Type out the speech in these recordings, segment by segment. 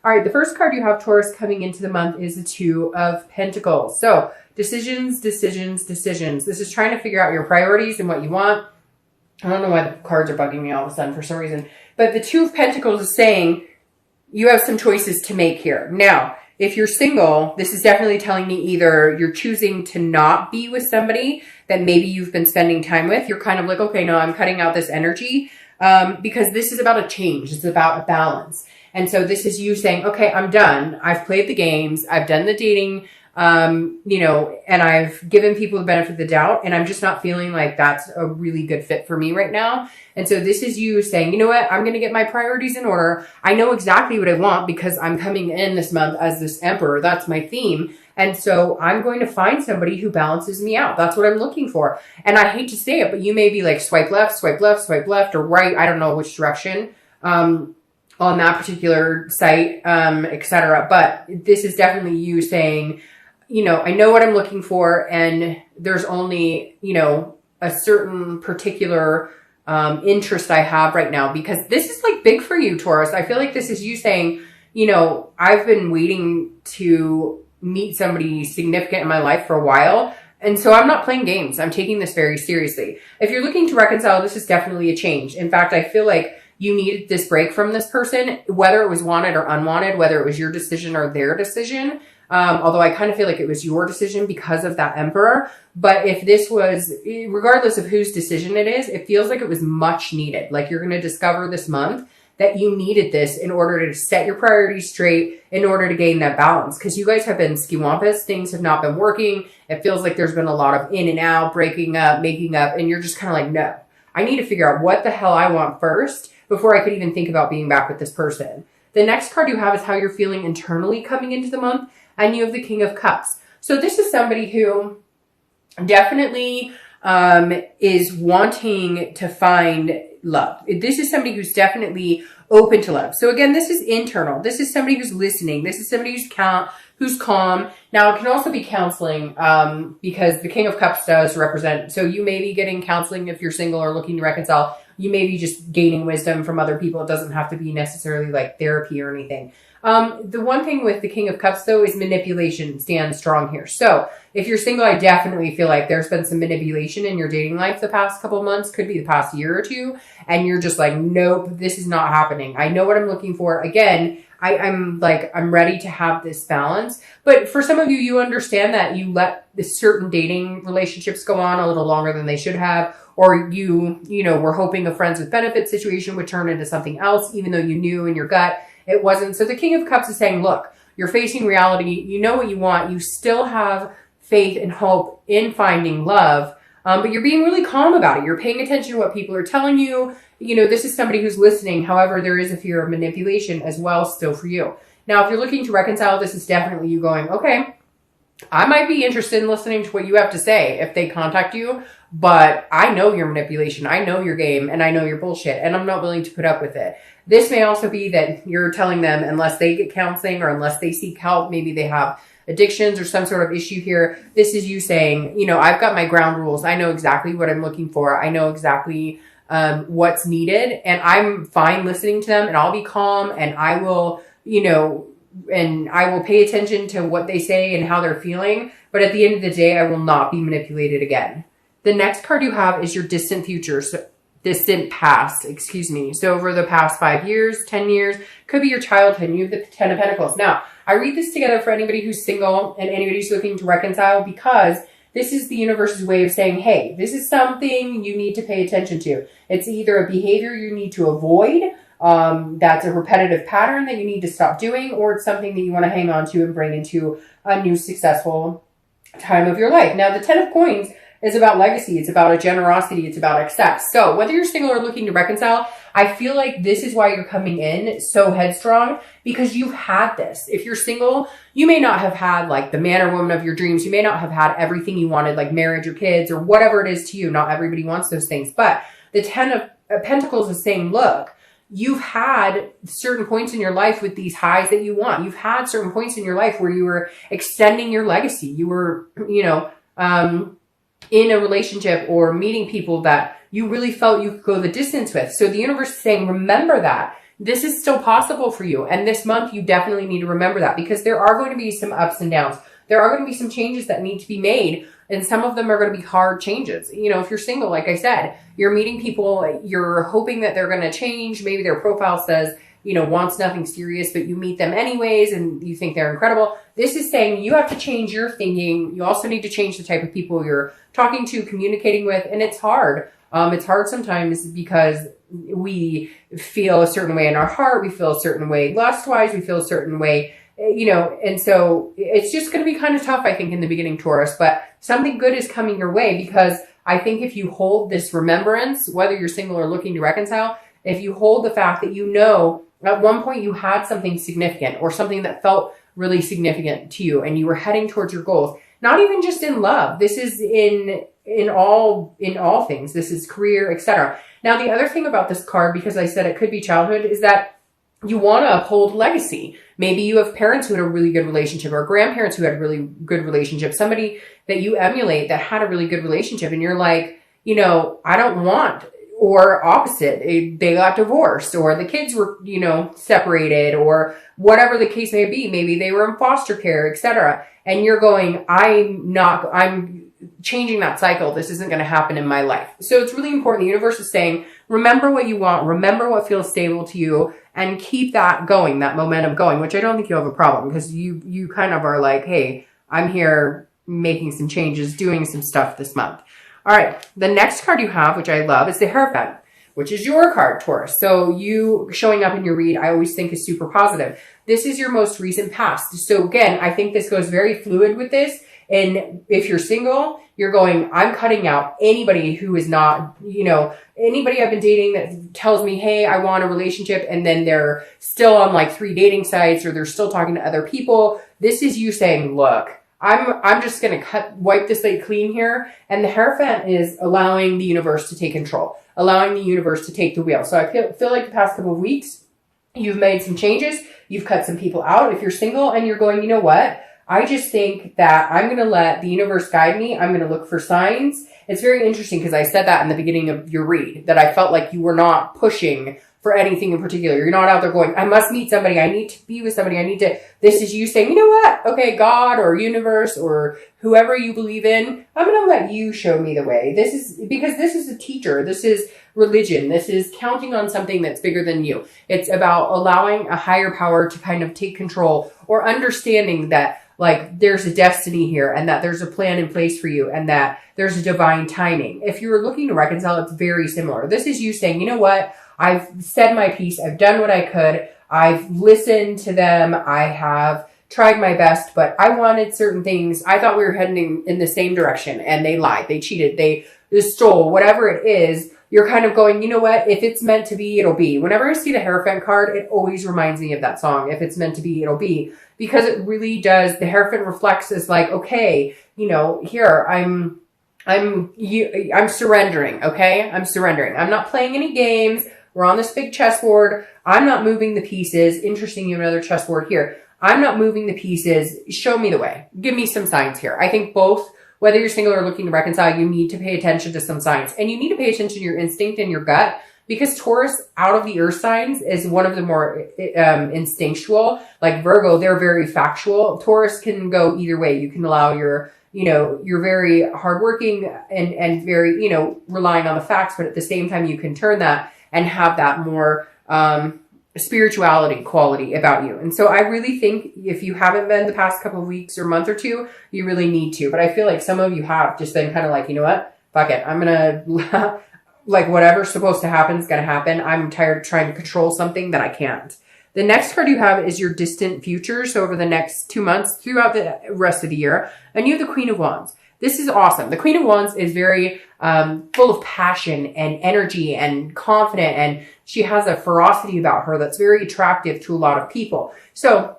All right, the first card you have, Taurus, coming into the month is the Two of Pentacles. So decisions, decisions, decisions. This is trying to figure out your priorities and what you want. I don't know why the cards are bugging me all of a sudden for some reason. But the Two of Pentacles is saying you have some choices to make here. Now, if you're single, this is definitely telling me either you're choosing to not be with somebody that maybe you've been spending time with. You're kind of like, okay, no, I'm cutting out this energy because this is about a change. It's about a balance. And so this is you saying, okay, I'm done. I've played the games. I've done the dating, you know, and I've given people the benefit of the doubt. And I'm just not feeling like that's a really good fit for me right now. And so this is you saying, you know what? I'm going to get my priorities in order. I know exactly what I want because I'm coming in this month as this emperor. That's my theme. And so I'm going to find somebody who balances me out. That's what I'm looking for. And I hate to say it, but you may be like swipe left, swipe left, swipe left or right. I don't know which direction. On that particular site, etc. But this is definitely you saying, you know, I know what I'm looking for and there's only, you know, a certain particular interest I have right now because this is like big for you, Taurus. I feel like this is you saying, you know, I've been waiting to meet somebody significant in my life for a while. And so I'm not playing games. I'm taking this very seriously. If you're looking to reconcile, this is definitely a change. In fact, I feel like you needed this break from this person, whether it was wanted or unwanted, whether it was your decision or their decision. Although I kind of feel like it was your decision because of that emperor. But if this was, regardless of whose decision it is, it feels like it was much needed. Like you're going to discover this month that you needed this in order to set your priorities straight, in order to gain that balance. Because you guys have been skiwampus. Things have not been working. It feels like there's been a lot of in and out, breaking up, making up. And you're just kind of like, no, I need to figure out what the hell I want first before I could even think about being back with this person. The next card you have is how you're feeling internally coming into the month. And you have the King of Cups. So this is somebody who definitely is wanting to find love. This is somebody who's definitely open to love. So again, this is internal. This is somebody who's listening. This is somebody who's calm. Now, it can also be counseling because the King of Cups does represent. So you may be getting counseling if you're single or looking to reconcile. You may be just gaining wisdom from other people. It doesn't have to be necessarily like therapy or anything. The one thing with the King of Cups, though, is manipulation stands strong here. So if you're single, I definitely feel like there's been some manipulation in your dating life the past couple of months, could be the past year or two. And you're just like, nope, this is not happening. I know what I'm looking for. Again, I'm ready to have this balance. But for some of you, you understand that you let certain dating relationships go on a little longer than they should have. Or you know, were hoping a friends with benefits situation would turn into something else, even though you knew in your gut it wasn't. So the King of Cups is saying, look, you're facing reality. You know what you want. You still have faith and hope in finding love, but you're being really calm about it. You're paying attention to what people are telling you. You know, this is somebody who's listening. However, there is a fear of manipulation as well still for you. Now, if you're looking to reconcile, this is definitely you going, okay, I might be interested in listening to what you have to say if they contact you, but I know your manipulation, I know your game, and I know your bullshit, and I'm not willing to put up with it. This may also be that you're telling them unless they get counseling or unless they seek help, maybe they have addictions or some sort of issue here. This is you saying, you know, I've got my ground rules. I know exactly what I'm looking for. I know exactly what's needed, and I'm fine listening to them, and I'll be calm, and I will, you know, and I will pay attention to what they say and how they're feeling. But at the end of the day, I will not be manipulated again. The next card you have is your distant future. So distant past, excuse me. So over the past 5 years, 10 years, could be your childhood. And you have the 10 of Pentacles. Now, I read this together for anybody who's single and anybody who's looking to reconcile because this is the universe's way of saying, hey, this is something you need to pay attention to. It's either a behavior you need to avoid, that's a repetitive pattern that you need to stop doing, or it's something that you want to hang on to and bring into a new successful time of your life. Now, the 10 of Coins is about legacy. It's about a generosity. It's about access. So whether you're single or looking to reconcile, I feel like this is why you're coming in so headstrong, because you've had this. If you're single, you may not have had like the man or woman of your dreams. You may not have had everything you wanted, like marriage or kids or whatever it is to you. Not everybody wants those things. But the 10 of Pentacles is saying, look, you've had certain points in your life with these highs that you want. You've had certain points in your life where you were extending your legacy. You were, you know, in a relationship or meeting people that you really felt you could go the distance with. So the universe is saying, remember that. this is still possible for you. And this month, you definitely need to remember that, because there are going to be some ups and downs. There are going to be some changes that need to be made. And some of them are going to be hard changes. You know, if you're single, like I said, you're meeting people, you're hoping that they're going to change. Maybe their profile says, you know, wants nothing serious, but you meet them anyways and you think they're incredible. This is saying you have to change your thinking. You also need to change the type of people you're talking to, communicating with. And it's hard. It's hard sometimes because we feel a certain way in our heart. We feel a certain way lust-wise. We feel a certain way, you know, and so it's just going to be kind of tough, I think, in the beginning, Taurus, but something good is coming your way, because I think if you hold this remembrance, whether you're single or looking to reconcile, if you hold the fact that, you know, at one point you had something significant or something that felt really significant to you and you were heading towards your goals, not even just in love. This is in all things. This is career, etc. Now, the other thing about this card, because I said it could be childhood, is that you want to uphold legacy. Maybe you have parents who had a really good relationship, or grandparents who had a really good relationship, somebody that you emulate that had a really good relationship. And you're like, you know, I don't want, or opposite, they got divorced, or the kids were, you know, separated, or whatever the case may be. Maybe they were in foster care, etc. And you're going, I'm changing that cycle. This isn't going to happen in my life. So it's really important. The universe is saying, remember what you want, remember what feels stable to you, and keep that going, that momentum going, which I don't think you'll have a problem, because you kind of are like, hey, I'm here making some changes, doing some stuff this month. All right. The next card you have, which I love, is the Hierophant, which is your card, Taurus. So you showing up in your read, I always think is super positive. This is your most recent past. So again, I think this goes very fluid with this. And if you're single, you're going, I'm cutting out anybody who is not, you know, anybody I've been dating that tells me, hey, I want a relationship, and then they're still on like 3 dating sites, or they're still talking to other people. This is you saying, look, I'm just going to wipe the slate clean here. And the Hierophant is allowing the universe to take control, allowing the universe to take the wheel. So I feel like the past couple of weeks, you've made some changes. You've cut some people out. If you're single and you're going, you know what? I just think that I'm going to let the universe guide me. I'm going to look for signs. It's very interesting, because I said that in the beginning of your read, that I felt like you were not pushing for anything in particular. You're not out there going, I must meet somebody. I need to be with somebody. This is you saying, you know what? Okay, God or universe or whoever you believe in, I'm going to let you show me the way. This is because this is a teacher. This is religion. This is counting on something that's bigger than you. It's about allowing a higher power to kind of take control, or understanding that, like, there's a destiny here, and that there's a plan in place for you, and that there's a divine timing. If you're looking to reconcile, it's very similar. This is you saying, you know what? I've said my piece. I've done what I could. I've listened to them. I have tried my best, but I wanted certain things. I thought we were heading in the same direction, and they lied. They cheated. They stole, whatever it is. You're kind of going, you know what? If it's meant to be, it'll be. Whenever I see the Hierophant card, it always reminds me of that song. If it's meant to be, it'll be. Because it really does. The Hierophant reflects as like, okay, you know, here, I'm surrendering, okay? I'm surrendering. I'm not playing any games. We're on this big chessboard. I'm not moving the pieces. Interesting, you have another chessboard here. I'm not moving the pieces. Show me the way. Give me some signs here. I think both, whether you're single or looking to reconcile, you need to pay attention to some signs. And you need to pay attention to your instinct and your gut, because Taurus, out of the earth signs, is one of the more instinctual. Like Virgo, they're very factual. Taurus can go either way. You can allow you're very hardworking and very, relying on the facts, but at the same time, you can turn that and have that more spirituality quality about you. And so I really think if you haven't been the past couple of weeks or month or two, you really need to. But I feel like some of you have just been kind of like, you know what? Fuck it. I'm going to, like, whatever's supposed to happen is going to happen. I'm tired of trying to control something that I can't. The next card you have is your distant future. So over the next 2 months, throughout the rest of the year. And you have the Queen of Wands. This is awesome. The Queen of Wands is very full of passion and energy and confident. And she has a ferocity about her that's very attractive to a lot of people. So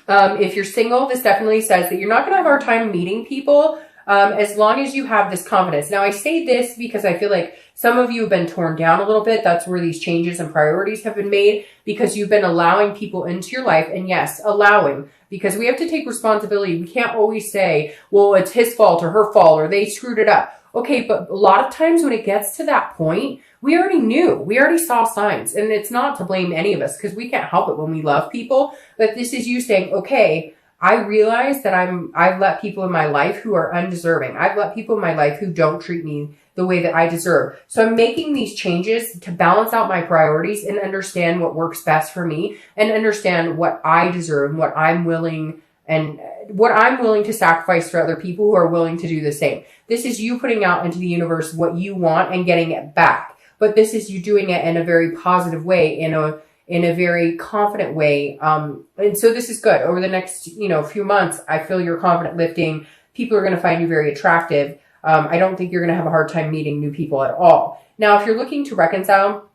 if you're single, this definitely says that you're not going to have a hard time meeting people as long as you have this confidence. Now, I say this because I feel like some of you have been torn down a little bit. That's where these changes and priorities have been made, because you've been allowing people into your life. And yes, allowing, because we have to take responsibility. We can't always say, well, it's his fault or her fault or they screwed it up. Okay, but a lot of times when it gets to that point, we already knew, we already saw signs, and it's not to blame any of us because we can't help it when we love people. But this is you saying, okay, I realize that I've let people in my life who are undeserving. I've let people in my life who don't treat me the way that I deserve. So I'm making these changes to balance out my priorities and understand what works best for me and understand what I deserve and what I'm willing to sacrifice for other people who are willing to do the same. This is you putting out into the universe what you want and getting it back. But this is you doing it in a very positive way, in a very confident way. And so this is good. Over the next, few months, I feel your confident lifting. People are going to find you very attractive. I don't think you're going to have a hard time meeting new people at all. Now, if you're looking to reconcile,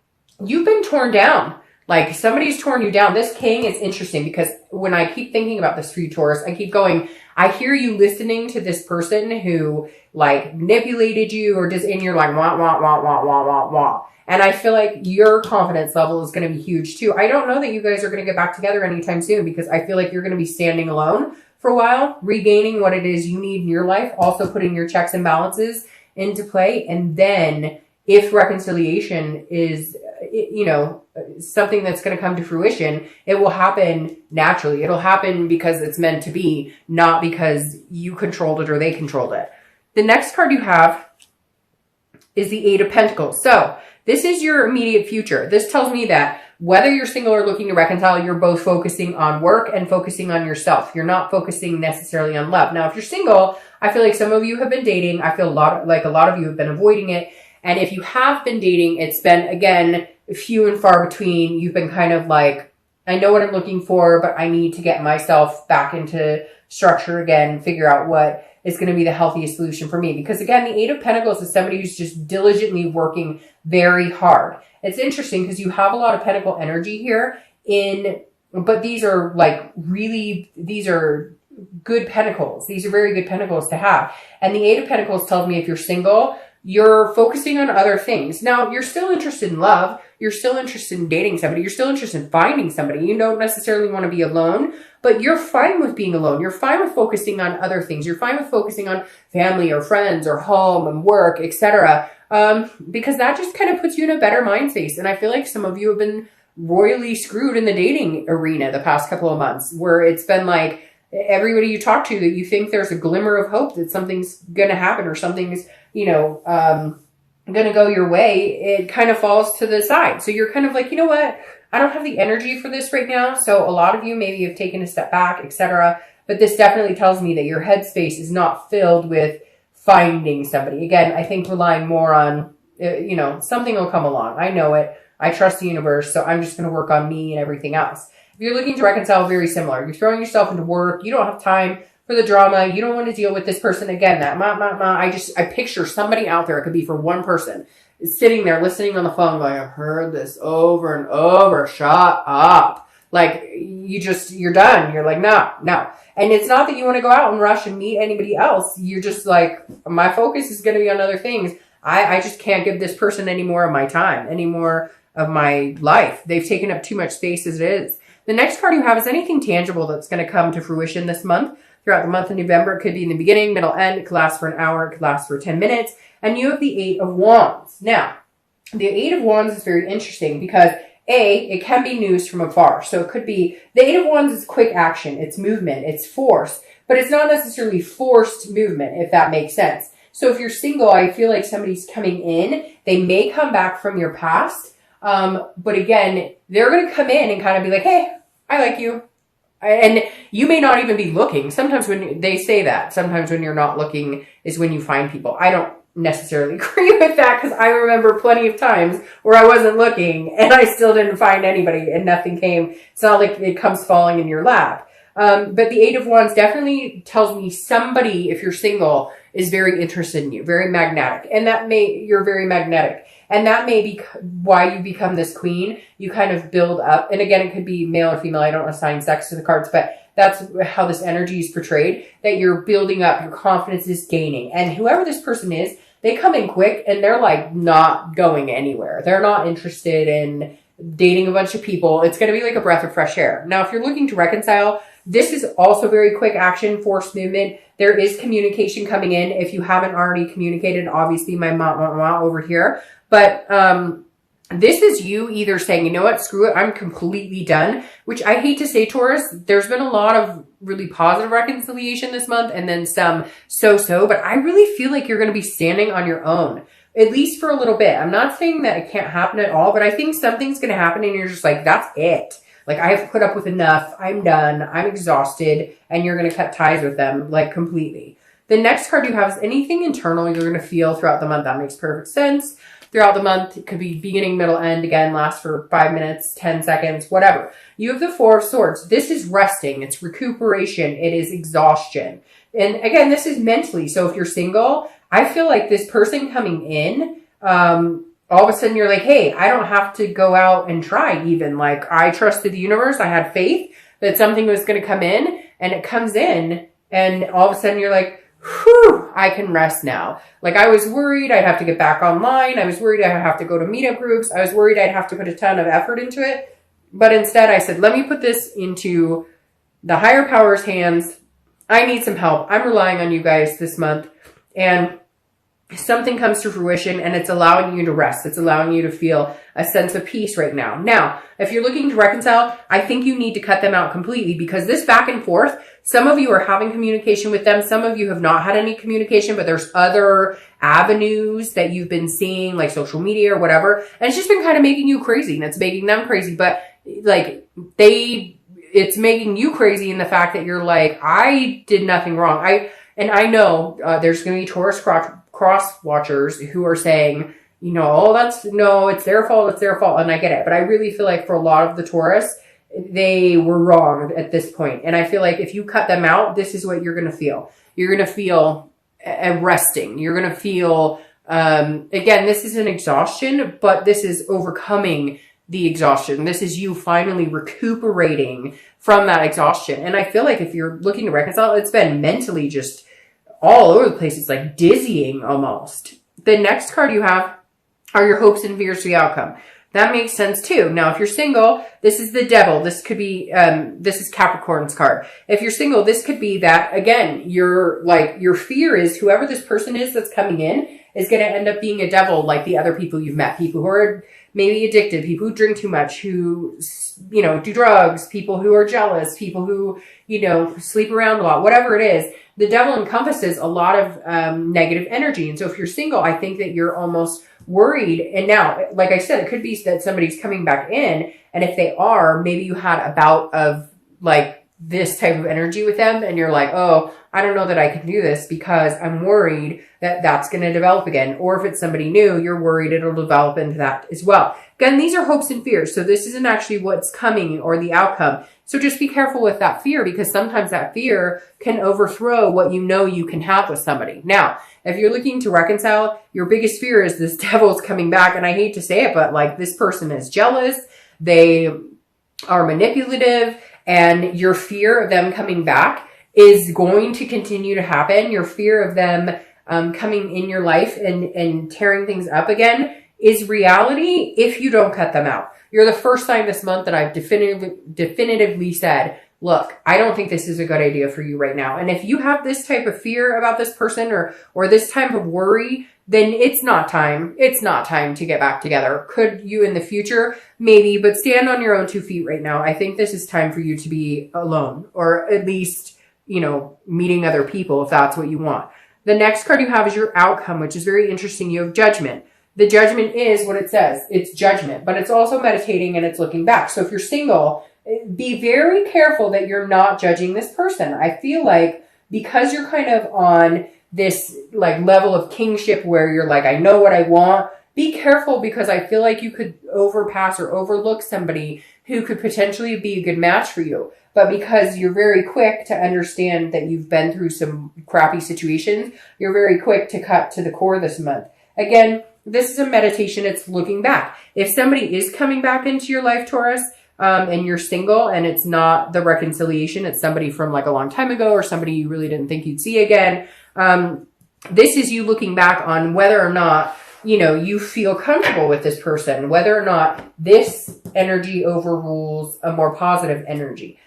you've been torn down. Like somebody's torn you down. This king is interesting because when I keep thinking about this for you, Taurus, I keep going, I hear you listening to this person who like manipulated you or just in your like, wah, wah, wah, wah, wah, wah, wah. And I feel like your confidence level is going to be huge too. I don't know that you guys are going to get back together anytime soon because I feel like you're going to be standing alone for a while, regaining what it is you need in your life, also putting your checks and balances into play. And then if reconciliation is, something that's going to come to fruition, it will happen naturally. It'll happen because it's meant to be, not because you controlled it or they controlled it. The next card you have is the Eight of Pentacles. So this is your immediate future. This tells me that whether you're single or looking to reconcile, you're both focusing on work and focusing on yourself. You're not focusing necessarily on love. Now, if you're single, I feel like some of you have been dating. I feel a lot of you have been avoiding it. And if you have been dating, it's been, again, few and far between. You've been kind of like, I know what I'm looking for, but I need to get myself back into structure again and figure out what is going to be the healthiest solution for me. Because again, the Eight of Pentacles is somebody who's just diligently working very hard. It's interesting because you have a lot of Pentacle energy here but these are these are good Pentacles. These are very good Pentacles to have. And the Eight of Pentacles tells me if you're single, you're focusing on other things. Now, you're still interested in love. You're still interested in dating somebody. You're still interested in finding somebody. You don't necessarily want to be alone, but you're fine with being alone. You're fine with focusing on other things. You're fine with focusing on family or friends or home and work, etc. Because that just kind of puts you in a better mind space. And I feel like some of you have been royally screwed in the dating arena the past couple of months, where it's been like everybody you talk to that you think there's a glimmer of hope that something's going to happen or something's, going to go your way, it kind of falls to the side. So you're kind of like, you know what? I don't have the energy for this right now. So a lot of you maybe have taken a step back, etc. But this definitely tells me that your headspace is not filled with finding somebody. Again, I think relying more on, something will come along. I know it. I trust the universe. So I'm just going to work on me and everything else. If you're looking to reconcile, very similar. You're throwing yourself into work. You don't have time for the drama. You don't want to deal with this person again. I picture somebody out there. It could be for one person sitting there listening on the phone going, I've heard this over and over. Shut up. Like you're done. You're like, no. And it's not that you want to go out and rush and meet anybody else. You're just like, my focus is going to be on other things. I just can't give this person any more of my time, any more of my life. They've taken up too much space as it is. The next card you have is anything tangible that's going to come to fruition this month. Throughout the month of November, it could be in the beginning, middle, end. It could last for an hour. It could last for 10 minutes. And you have the Eight of Wands. Now, the Eight of Wands is very interesting because it can be news from afar. So it could be, the Eight of Wands is quick action. It's movement. It's force. But it's not necessarily forced movement, if that makes sense. So if you're single, I feel like somebody's coming in. They may come back from your past. But again, they're going to come in and kind of be like, hey, I like you. And you may not even be looking. Sometimes when they say that, sometimes when you're not looking is when you find people. I don't necessarily agree with that because I remember plenty of times where I wasn't looking and I still didn't find anybody and nothing came. It's not like it comes falling in your lap. But the Eight of Wands definitely tells me somebody, if you're single, is very interested in you, very magnetic. And you're very magnetic. And that may be why you become this queen. You kind of build up. And again, it could be male or female. I don't assign sex to the cards, but that's how this energy is portrayed, that you're building up, your confidence is gaining. And whoever this person is, they come in quick and they're like not going anywhere. They're not interested in dating a bunch of people. It's going to be like a breath of fresh air. Now, if you're looking to reconcile, This is also very quick action, forced movement. There is communication coming in. If you haven't already communicated, obviously my mom over here. But this is you either saying, you know what, screw it, I'm completely done, which I hate to say, Taurus. There's been a lot of really positive reconciliation this month and then some so-so, but I really feel like you're going to be standing on your own, at least for a little bit. I'm not saying that it can't happen at all, but I think something's going to happen and you're just like, that's it. Like, I have put up with enough. I'm done. I'm exhausted. And you're going to cut ties with them, like, completely. The next card you have is anything internal you're going to feel throughout the month. That makes perfect sense. Throughout the month, it could be beginning, middle, end. Again, lasts for 5 minutes, 10 seconds, whatever. You have the Four of Swords. This is resting. It's recuperation. It is exhaustion. And again, this is mentally. So if you're single, I feel like this person coming in, all of a sudden you're like, hey, I don't have to go out and try even. Like, I trusted the universe. I had faith that something was going to come in, and it comes in, and all of a sudden you're like, whew, I can rest now. Like, I was worried I'd have to get back online. I was worried I'd have to go to meetup groups. I was worried I'd have to put a ton of effort into it. But instead I said, let me put this into the higher power's hands. I need some help. I'm relying on you guys this month. And something comes to fruition, and it's allowing you to rest. It's allowing you to feel a sense of peace right now. Now, if you're looking to reconcile, I think you need to cut them out completely, because this back and forth, some of you are having communication with them. Some of you have not had any communication, but there's other avenues that you've been seeing, like social media or whatever. And it's just been kind of making you crazy, and it's making them crazy. But like, it's making you crazy in the fact that you're like, I did nothing wrong. I know there's going to be Taurus cross watchers who are saying, you know, oh, it's their fault. It's their fault. And I get it. But I really feel like for a lot of the Taurus, they were wrong at this point. And I feel like if you cut them out, this is what you're going to feel. You're going to feel resting. You're going to feel, again, this is an exhaustion, but this is overcoming the exhaustion. This is you finally recuperating from that exhaustion. And I feel like if you're looking to reconcile, it's been mentally just all over the place. It's like dizzying almost. The next card you have are your hopes and fears for the outcome. That makes sense too. Now, if you're single, this is the Devil. This could be, this is Capricorn's card. If you're single, this could be that, again, your fear is whoever this person is that's coming in is going to end up being a devil like the other people you've met. People who are maybe addicted, people who drink too much, who, you know, do drugs, people who are jealous, people who, you know, sleep around a lot, whatever it is. The devil encompasses a lot of negative energy. And so if you're single, I think that you're almost worried. And now, like I said, it could be that somebody's coming back in. And if they are, maybe you had a bout of like this type of energy with them. And you're like, oh, I don't know that I can do this because I'm worried that that's going to develop again. Or if it's somebody new, you're worried it'll develop into that as well. Again, these are hopes and fears. So this isn't actually what's coming or the outcome. So just be careful with that fear, because sometimes that fear can overthrow what you know you can have with somebody. Now, if you're looking to reconcile, your biggest fear is this devil's coming back. And I hate to say it, but like, this person is jealous. They are manipulative, and your fear of them coming back is going to continue to happen. Your fear of them coming in your life and tearing things up again is reality if you don't cut them out. You're the first time this month that I've definitively said, look, I don't think this is a good idea for you right now. And if you have this type of fear about this person or this type of worry, then it's not time. It's not time to get back together. Could you in the future? Maybe, but stand on your own 2 feet right now. I think this is time for you to be alone, or at least, you know, meeting other people if that's what you want. The next card you have is your outcome, which is very interesting. You have Judgment. The Judgment is what it says. It's judgment, but it's also meditating and it's looking back. So if you're single, be very careful that you're not judging this person. I feel like because you're kind of on this like level of kingship where you're like, I know what I want, be careful, because I feel like you could overpass or overlook somebody who could potentially be a good match for you. But because you're very quick to understand that you've been through some crappy situations, you're very quick to cut to the core this month. Again, this is a meditation. It's looking back. If somebody is coming back into your life, Taurus, and you're single and it's not the reconciliation, it's somebody from like a long time ago or somebody you really didn't think you'd see again. This is you looking back on whether or not, you know, you feel comfortable with this person, whether or not this energy overrules a more positive energy.